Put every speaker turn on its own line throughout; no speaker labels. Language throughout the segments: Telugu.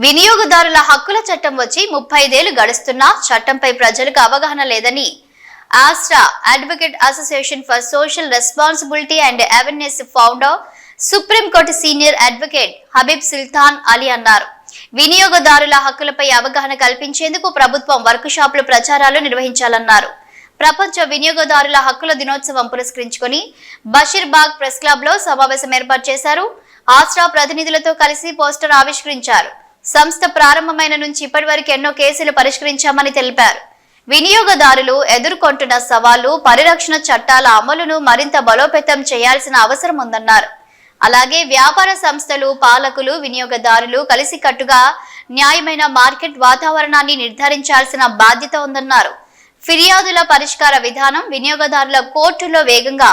వినియోగదారుల హక్కుల చట్టం వచ్చి 35 ఏళ్లు గడుస్తున్నా చట్టంపై ప్రజలకు అవగాహన లేదని Astra advocate association for social responsibility and awareness founder supreme court senior advocate Habib Sultan Ali అన్నారు. వినియోగదారుల హక్కులపై అవగాహన కల్పించేందుకు ప్రభుత్వం వర్క్ షాపులు ప్రచారాలు నిర్వహించాలన్నారు. ప్రపంచ వినియోగదారుల హక్కుల దినోత్సవం పురస్కరించుకొని బషీర్బాగ్ ప్రెస్ క్లబ్ లో సమావేశం ఏర్పాటు చేశారు. ఆస్ట్రా ప్రతినిధులతో కలిసి పోస్టర్ ఆవిష్కరించారు. సంస్థ ప్రారంభమైన నుంచి ఇప్పటి వరకు ఎన్నో కేసులు పరిష్కరించామని తెలిపారు. వినియోగదారులు ఎదుర్కొంటున్న సవాళ్లు, పరిరక్షణ చట్టాల అమలును మరింత బలోపేతం చేయాల్సిన అవసరం ఉందన్నారు. అలాగే వ్యాపార సంస్థలు, పాలకులు, వినియోగదారులు కలిసికట్టుగా న్యాయమైన మార్కెట్ వాతావరణాన్ని నిర్ధారించాల్సిన బాధ్యత ఉందన్నారు. ఫిర్యాదుల పరిష్కార విధానం, వినియోగదారుల కోర్టులో వేగంగా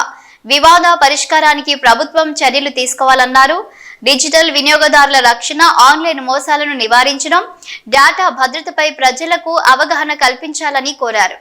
వివాద పరిష్కారానికి ప్రభుత్వం చర్యలు తీసుకోవాలన్నారు. డిజిటల్ వినియోగదారుల రక్షణ, ఆన్లైన్ మోసాలను నివారించడం, డేటా భద్రతపై ప్రజలకు అవగాహన కల్పించాలని కోరారు.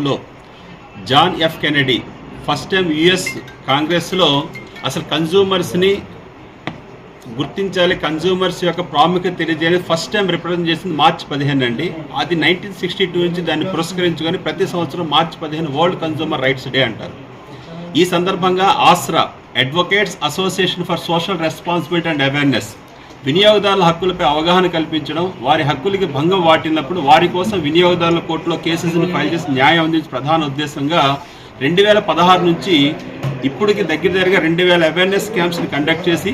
లో John F Kennedy first time US కాంగ్రెస్లో అసలు కన్జ్యూమర్స్ని గుర్తించాలి, కన్జ్యూమర్స్ యొక్క ప్రాముఖ్యత తెలియజేయాలి ఫస్ట్ టైం రిప్రజెంట్ చేసింది మార్చి 15 అండి. అది 1962 నుంచి దాన్ని పురస్కరించుకొని ప్రతి సంవత్సరం మార్చి 15 వరల్డ్ కన్జ్యూమర్ రైట్స్ డే అంటారు. ఈ సందర్భంగా Aasra advocates association for social responsibility and awareness వినియోగదారుల హక్కులపై అవగాహన కల్పించడం, వారి హక్కులకి భంగం వాటిల్లినప్పుడు వారి కోసం వినియోగదారుల కోర్టులో కేసెస్ని ఫైల్ చేసి న్యాయం అందించే ప్రధాన ఉద్దేశంగా 2016 నుంచి ఇప్పటికి దగ్గరగా 2000 అవేర్నెస్ క్యాంప్స్ని కండక్ట్ చేసి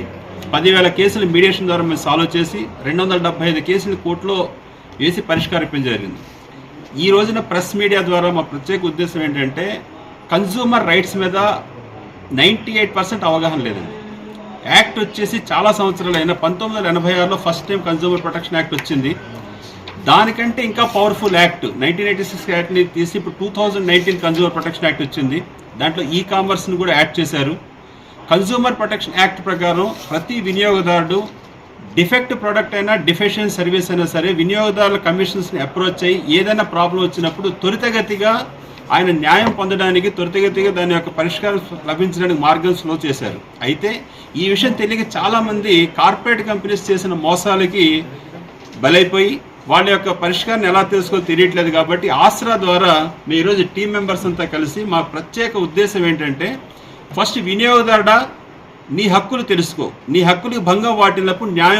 10,000 కేసులు మీడియేషన్ ద్వారా మేము సాల్వ్ చేసి 275 కేసులు కోర్టులో వేసి పరిష్కరించడం జరిగింది. ఈ రోజున ప్రెస్ మీడియా ద్వారా మా ప్రత్యేక ఉద్దేశం ఏంటంటే కన్జ్యూమర్ రైట్స్ మీద 98% అవగాహన లేదండి. యాక్ట్ వచ్చేసి చాలా సంవత్సరాలైన 1986లో first time consumer protection act వచ్చింది. దానికంటే ఇంకా పవర్ఫుల్ యాక్ట్ 1986 యాక్ట్ని తీసి ఇప్పుడు 2019 కన్జ్యూమర్ ప్రొటెక్షన్ యాక్ట్ వచ్చింది. దాంట్లో ఈ కామర్స్ని కూడా యాడ్ చేశారు. కన్జ్యూమర్ ప్రొటెక్షన్ యాక్ట్ ప్రకారం ప్రతి వినియోగదారుడు డిఫెక్ట్ ప్రోడక్ట్ అయినా, డిఫెక్షన్ సర్వీస్ అయినా సరే వినియోగదారుల కమిషన్స్ని అప్రోచ్ అయ్యి ఏదైనా ప్రాబ్లం వచ్చినప్పుడు త్వరితగతిగా ఆయన న్యాయం పొందడానికి, త్వరితగతిగా దాని యొక్క పరిష్కారం లభించడానికి మార్గం స్లో చేశారు. అయితే ఈ విషయం తెలియక చాలామంది కార్పొరేట్ కంపెనీస్ చేసిన మోసాలకి బలైపోయి వాళ్ళ యొక్క పరిష్కారాన్ని ఎలా తెలుసుకోవాలో తెలియట్లేదు. కాబట్టి ఆస్రా ద్వారా మీ ఈరోజు టీం మెంబర్స్ అంతా కలిసి మా ప్రత్యేక ఉద్దేశం ఏంటంటే ఫస్ట్ వినియోగదారుడా నీ హక్కులు తెలుసుకో, నీ హక్కులకు భంగం వాటిల్లినప్పుడు న్యాయం